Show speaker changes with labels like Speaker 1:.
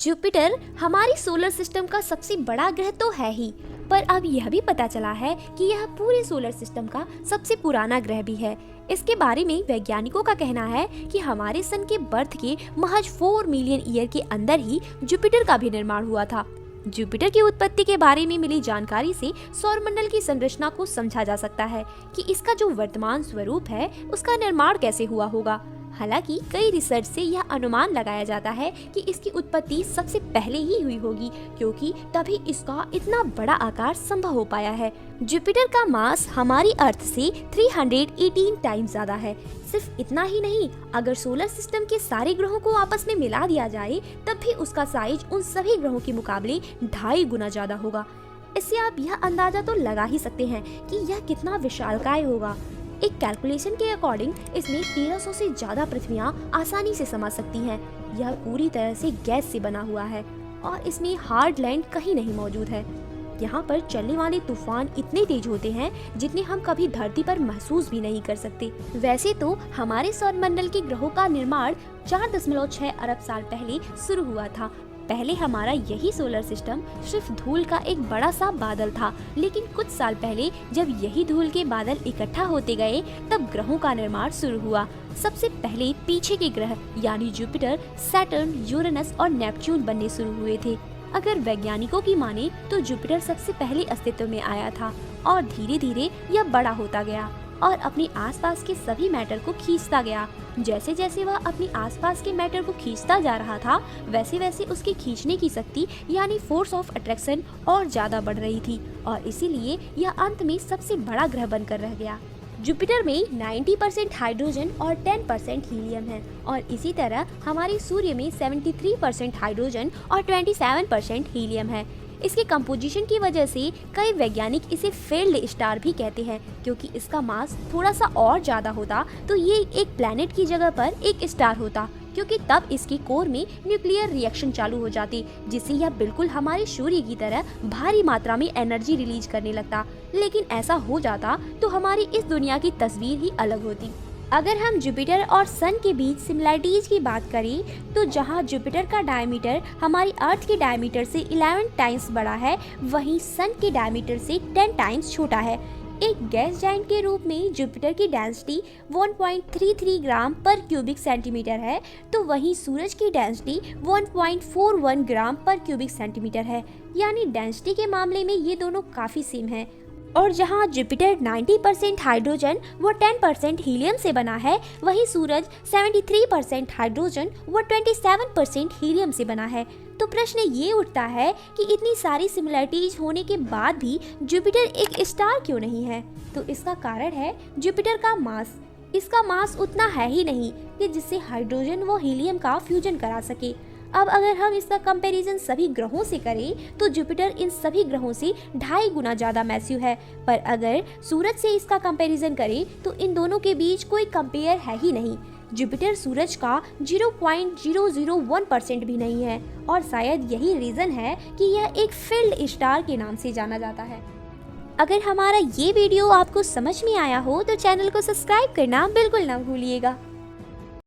Speaker 1: Jupiter हमारी solar system का सबसे बड़ा ग्रह तो है ही, पर अब यह भी पता चला है कि यह पूरे सोलर सिस्टम का सबसे पुराना ग्रह भी है। इसके बारे में वैज्ञानिकों का कहना है कि हमारे सन के बर्थ के महज 4 मिलियन ईयर के अंदर ही जुपिटर का भी निर्माण हुआ था। जुपिटर की उत्पत्ति के बारे में मिली जानकारी से सौरमंडल की संरचना को समझा जा सकता है कि इसका जो वर्तमान स्वरूप है उसका निर्माण कैसे हुआ होगा। हालांकि कई रिसर्च से यह अनुमान लगाया जाता है कि इसकी उत्पत्ति सबसे पहले ही हुई होगी, क्योंकि तभी इसका इतना बड़ा आकार संभव हो पाया है। जुपिटर का मास हमारी अर्थ से 318 टाइम्स ज्यादा है। सिर्फ इतना ही नहीं, अगर सोलर सिस्टम के सारे ग्रहों को आपस में मिला दिया जाए तब भी उसका साइज उन सभी ग्रहों के मुकाबले 2.5 गुना ज्यादा होगा। इससे आप यह अंदाजा तो लगा ही सकते हैं कि यह कितना विशालकाय होगा। एक कैलकुलेशन के अकॉर्डिंग इसमें 1300 से ज्यादा पृथ्वियां आसानी से समा सकती हैं। यह पूरी तरह से गैस से बना हुआ है और इसमें हार्ड लैंड कहीं नहीं मौजूद है। यहाँ पर चलने वाले तूफान इतने तेज होते हैं जितने हम कभी धरती पर महसूस भी नहीं कर सकते। वैसे तो हमारे सौरमंडल के ग्रहों का निर्माण 4.6 अरब साल पहले शुरू हुआ था। पहले हमारा यही सोलर सिस्टम सिर्फ धूल का एक बड़ा सा बादल था, लेकिन कुछ साल पहले जब यही धूल के बादल इकट्ठा होते गए तब ग्रहों का निर्माण शुरू हुआ। सबसे पहले पीछे के ग्रह यानी जुपिटर, सैटर्न, यूरेनस और नेपच्यून बनने शुरू हुए थे। अगर वैज्ञानिकों की माने तो जुपिटर सबसे पहले अस्तित्व में आया था और धीरे धीरे यह बड़ा होता गया और अपने आसपास के सभी मैटर को खींचता गया। जैसे जैसे वह अपने आसपास के मैटर को खींचता जा रहा था, वैसे वैसे उसके खींचने की शक्ति यानी फोर्स ऑफ अट्रैक्शन और ज्यादा बढ़ रही थी और इसीलिए यह अंत में सबसे बड़ा ग्रह बनकर रह गया। जुपिटर में 90% हाइड्रोजन और 10% हीलियम है और इसी तरह हमारे सूर्य में 73% हाइड्रोजन और 27% हीलियम है। इसके कंपोजिशन की वजह से कई वैज्ञानिक इसे फेल्ड स्टार भी कहते हैं, क्योंकि इसका मास थोड़ा सा और ज्यादा होता तो ये एक प्लैनेट की जगह पर एक स्टार होता, क्योंकि तब इसके कोर में न्यूक्लियर रिएक्शन चालू हो जाती जिससे यह बिल्कुल हमारे सूर्य की तरह भारी मात्रा में एनर्जी रिलीज करने लगता। लेकिन ऐसा हो जाता तो हमारी इस दुनिया की तस्वीर ही अलग होती। अगर हम जुपिटर और सन के बीच सिमिलरिटीज की बात करें तो जहां जुपिटर का डायमीटर हमारी अर्थ के डायमीटर से 11 टाइम्स बड़ा है, वहीं सन के डायमीटर से 10 टाइम्स छोटा है। एक गैस जाइंट के रूप में जुपिटर की डेंसिटी 1.33 ग्राम पर क्यूबिक सेंटीमीटर है, तो वहीं सूरज की डेंसिटी 1.41 ग्राम पर क्यूबिक सेंटीमीटर है। यानी डेंसिटी के मामले में ये दोनों काफ़ी सेम है। और जहां जुपिटर 90% हाइड्रोजन व 10% हीलियम से बना है, वहीं सूरज 73% हाइड्रोजन व 27% हीलियम से बना है। तो प्रश्न ये उठता है कि इतनी सारी सिमिलरिटीज होने के बाद भी जुपिटर एक स्टार क्यों नहीं है? तो इसका कारण है जुपिटर का मास। इसका मास उतना है ही नहीं कि जिससे हाइड्रोजन व हीलियम का फ्यूजन करा सके। अब अगर हम इसका कंपैरिजन सभी ग्रहों से करें तो जुपिटर इन सभी ग्रहों से 2.5 गुना ज्यादा मैसिव है, पर अगर सूरज से इसका कंपैरिजन करें तो इन दोनों के बीच कोई कंपेयर है ही नहीं। जुपिटर सूरज का 0.001% भी नहीं है और शायद यही रीजन है कि यह एक फील्ड स्टार के नाम से जाना जाता है। अगर हमारा ये वीडियो आपको समझ में आया हो तो चैनल को सब्सक्राइब करना बिल्कुल ना भूलिएगा।